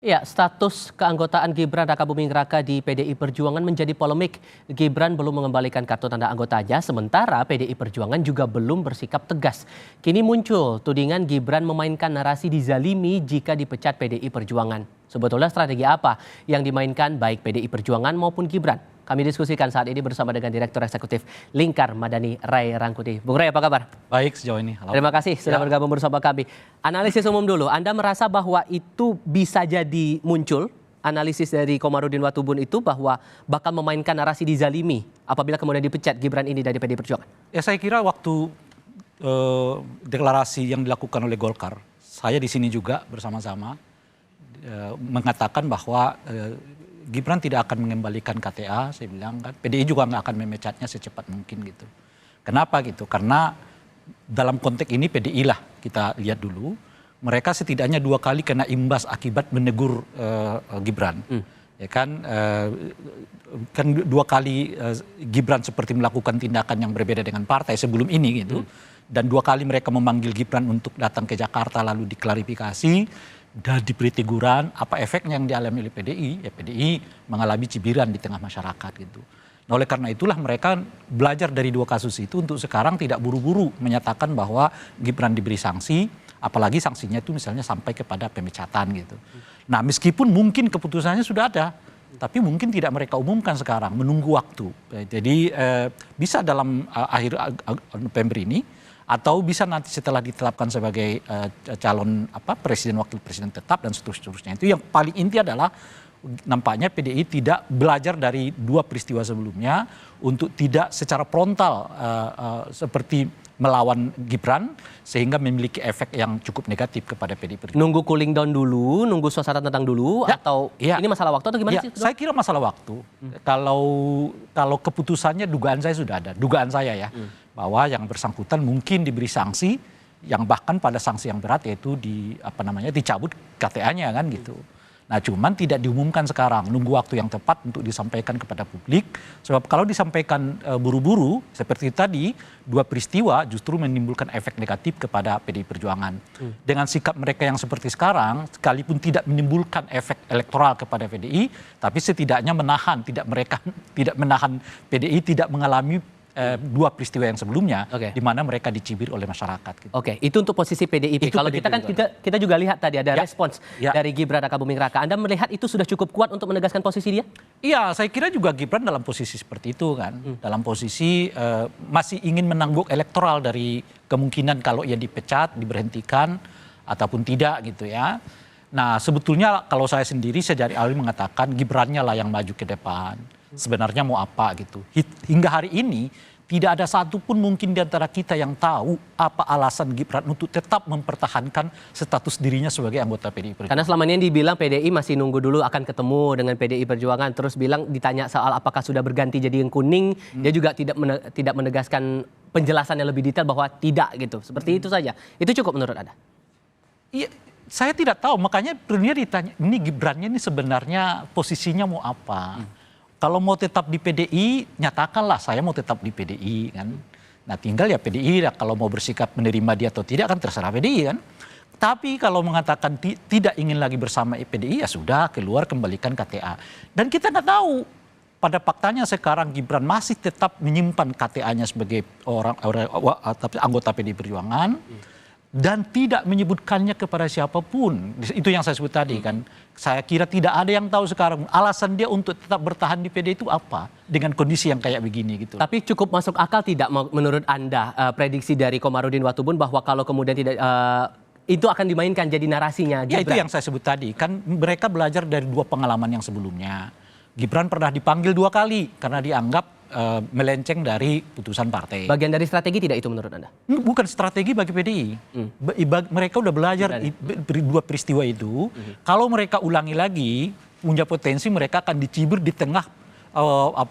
Ya, status keanggotaan Gibran Rakabuming Raka di PDI Perjuangan menjadi polemik. Gibran belum mengembalikan kartu tanda anggotanya, sementara PDI Perjuangan juga belum bersikap tegas. Kini muncul tudingan Gibran memainkan narasi dizalimi jika dipecat PDI Perjuangan. Sebetulnya strategi apa yang dimainkan baik PDI Perjuangan maupun Gibran? Kami diskusikan saat ini bersama dengan Direktur Eksekutif Lingkar Madani, Ray Rangkuti. Bung Ray, apa kabar? Baik sejauh ini. Halo. Terima kasih sudah bergabung bersama kami. Analisis umum dulu, Anda merasa bahwa itu bisa jadi muncul, analisis dari Komarudin Watubun itu bahwa bakal memainkan narasi dizalimi apabila kemudian dipecat Gibran ini dari PDI Perjuangan? Ya saya kira waktu deklarasi yang dilakukan oleh Golkar, saya di sini juga bersama-sama mengatakan bahwa Gibran tidak akan mengembalikan KTA, saya bilang kan. PDI juga nggak akan memecatnya secepat mungkin gitu. Kenapa gitu? Karena dalam konteks ini PDI lah kita lihat dulu. Mereka setidaknya 2 kali kena imbas akibat menegur Gibran. Ya kan, kan 2 kali Gibran seperti melakukan tindakan yang berbeda dengan partai sebelum ini gitu. Dan 2 kali mereka memanggil Gibran untuk datang ke Jakarta lalu diklarifikasi. Dan diberi teguran, apa efeknya yang dialami oleh PDI? Ya PDI mengalami cibiran di tengah masyarakat gitu. Nah oleh karena itulah mereka belajar dari 2 kasus itu untuk sekarang tidak buru-buru menyatakan bahwa Gibran diberi sanksi, apalagi sanksinya itu misalnya sampai kepada pemecatan gitu. Nah meskipun mungkin keputusannya sudah ada, tapi mungkin tidak mereka umumkan sekarang, menunggu waktu. Jadi bisa dalam akhir November ini, atau bisa nanti setelah ditetapkan sebagai calon presiden wakil presiden tetap dan seterusnya. Itu yang paling inti adalah nampaknya PDI tidak belajar dari 2 peristiwa sebelumnya untuk tidak secara frontal seperti melawan Gibran sehingga memiliki efek yang cukup negatif kepada PDI Perjuangan. Nunggu cooling down dulu, nunggu suasana tenang dulu, ya, atau ya, ini masalah waktu atau gimana sih? Saya kira masalah waktu. Kalau keputusannya dugaan saya sudah ada, dugaan saya ya. Bahwa yang bersangkutan mungkin diberi sanksi yang bahkan pada sanksi yang berat yaitu dicabut KTA-nya kan gitu. Nah cuman tidak diumumkan sekarang, nunggu waktu yang tepat untuk disampaikan kepada publik. Sebab kalau disampaikan buru-buru seperti tadi 2 peristiwa justru menimbulkan efek negatif kepada PDI Perjuangan. Dengan sikap mereka yang seperti sekarang, sekalipun tidak menimbulkan efek elektoral kepada PDI, tapi setidaknya tidak menahan PDI tidak mengalami 2 peristiwa yang sebelumnya, di mana mereka dicibir oleh masyarakat. Gitu. Oke, itu untuk posisi PDIP. Kalau kita kan kita juga lihat tadi ada respons dari Gibran Rakabuming Raka. Anda melihat itu sudah cukup kuat untuk menegaskan posisi dia? Iya, saya kira juga Gibran dalam posisi seperti itu kan, dalam posisi masih ingin menangguk elektoral dari kemungkinan kalau ia dipecat, diberhentikan ataupun tidak gitu ya. Nah sebetulnya kalau saya sendiri dari awal mengatakan Gibrannya lah yang maju ke depan. Sebenarnya mau apa gitu. Hingga hari ini tidak ada satupun mungkin di antara kita yang tahu apa alasan Gibran untuk tetap mempertahankan status dirinya sebagai anggota PDI Perjuangan. Karena selama ini dibilang PDI masih nunggu dulu akan ketemu dengan PDI Perjuangan. Terus bilang ditanya soal apakah sudah berganti jadi yang kuning. Dia juga tidak menegaskan penjelasan yang lebih detail bahwa tidak gitu. Seperti itu saja. Itu cukup menurut Anda? Iya, saya tidak tahu. Makanya dunia ditanya, ini Gibrannya ini sebenarnya posisinya mau apa? Kalau mau tetap di PDI, nyatakanlah saya mau tetap di PDI kan. Nah tinggal ya PDI kalau mau bersikap menerima dia atau tidak kan terserah PDI kan. Tapi kalau mengatakan tidak ingin lagi bersama PDI ya sudah keluar kembalikan KTA. Dan kita nggak tahu pada faktanya sekarang Gibran masih tetap menyimpan KTA-nya sebagai anggota PDI Perjuangan. Dan tidak menyebutkannya kepada siapapun. Itu yang saya sebut tadi kan. Saya kira tidak ada yang tahu sekarang alasan dia untuk tetap bertahan di PD itu apa. Dengan kondisi yang kayak begini gitu. Tapi cukup masuk akal tidak menurut Anda prediksi dari Komarudin Watubun bahwa kalau kemudian tidak itu akan dimainkan jadi narasinya Gibran? Ya itu yang saya sebut tadi. Kan mereka belajar dari 2 pengalaman yang sebelumnya. Gibran pernah dipanggil 2 kali karena dianggap melenceng dari putusan partai. Bagian dari strategi tidak itu menurut Anda? Bukan strategi bagi PDI. Mereka udah belajar 2 peristiwa itu. Kalau mereka ulangi lagi, punya potensi mereka akan dicibir di tengah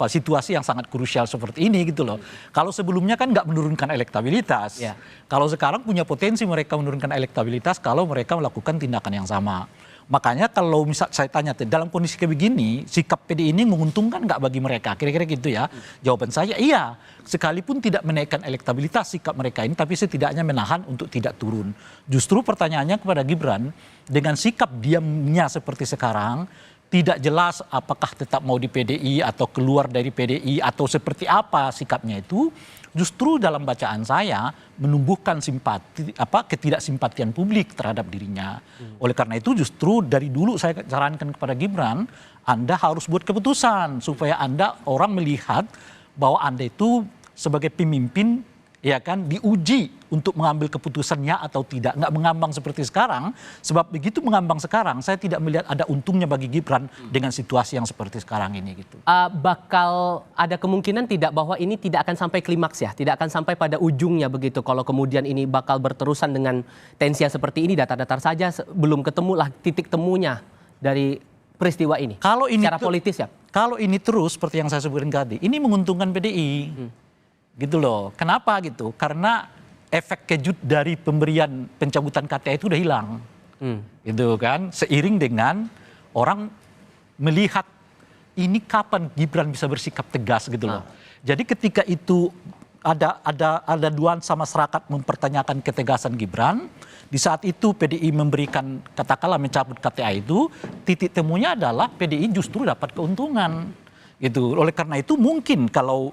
situasi yang sangat krusial seperti ini gitu loh. Kalau sebelumnya kan nggak menurunkan elektabilitas. Kalau sekarang punya potensi mereka menurunkan elektabilitas kalau mereka melakukan tindakan yang sama. Makanya kalau misal saya tanya dalam kondisi kayak begini, sikap PDI ini menguntungkan nggak bagi mereka? Kira-kira gitu ya. Jawaban saya iya. Sekalipun tidak menaikkan elektabilitas sikap mereka ini, tapi setidaknya menahan untuk tidak turun. Justru pertanyaannya kepada Gibran, dengan sikap diamnya seperti sekarang, tidak jelas apakah tetap mau di PDI atau keluar dari PDI atau seperti apa sikapnya itu, justru dalam bacaan saya menumbuhkan simpati ketidaksimpatian publik terhadap dirinya. Oleh karena itu justru dari dulu saya sarankan kepada Gibran, Anda harus buat keputusan supaya Anda orang melihat bahwa Anda itu sebagai pemimpin ya kan diuji untuk mengambil keputusannya atau tidak, nggak mengambang seperti sekarang. Sebab begitu mengambang sekarang, saya tidak melihat ada untungnya bagi Gibran dengan situasi yang seperti sekarang ini gitu. Bakal ada kemungkinan tidak bahwa ini tidak akan sampai klimaks ya, tidak akan sampai pada ujungnya begitu. Kalau kemudian ini bakal berterusan dengan tensi yang seperti ini, datar-datar saja belum ketemulah titik temunya dari peristiwa ini. Kalau ini secara politis ya. Kalau ini terus seperti yang saya sebutkan tadi, ini menguntungkan PDI. Gitu loh. Kenapa gitu? Karena efek kejut dari pemberian pencabutan KTA itu udah hilang. Gitu kan? Seiring dengan orang melihat ini kapan Gibran bisa bersikap tegas gitu loh. Jadi ketika itu ada nuansa masyarakat mempertanyakan ketegasan Gibran, di saat itu PDI memberikan katakanlah mencabut KTA itu, titik temunya adalah PDI justru dapat keuntungan. Gitu. Oleh karena itu mungkin kalau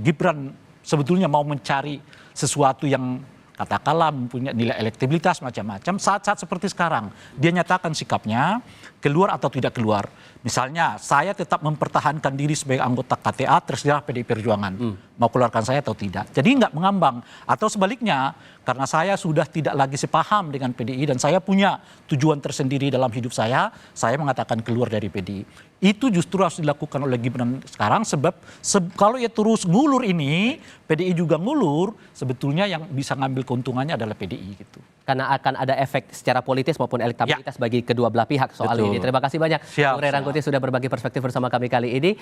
Gibran sebetulnya mau mencari sesuatu yang katakanlah mempunyai nilai elektabilitas macam-macam, saat-saat seperti sekarang dia nyatakan sikapnya keluar atau tidak keluar. Misalnya saya tetap mempertahankan diri sebagai anggota KTA, terserah PDI Perjuangan mau keluarkan saya atau tidak. Jadi nggak mengambang. Atau sebaliknya, karena saya sudah tidak lagi sepaham dengan PDI dan saya punya tujuan tersendiri dalam hidup saya mengatakan keluar dari PDI. Itu justru harus dilakukan oleh Gibran sekarang sebab kalau ya terus ngulur ini, PDI juga ngulur, sebetulnya yang bisa ngambil keuntungannya adalah PDI gitu. Karena akan ada efek secara politis maupun elektabilitas bagi kedua belah pihak soal ini. Terima kasih banyak Bung Ray Rangkuti sudah berbagi perspektif bersama kami kali ini.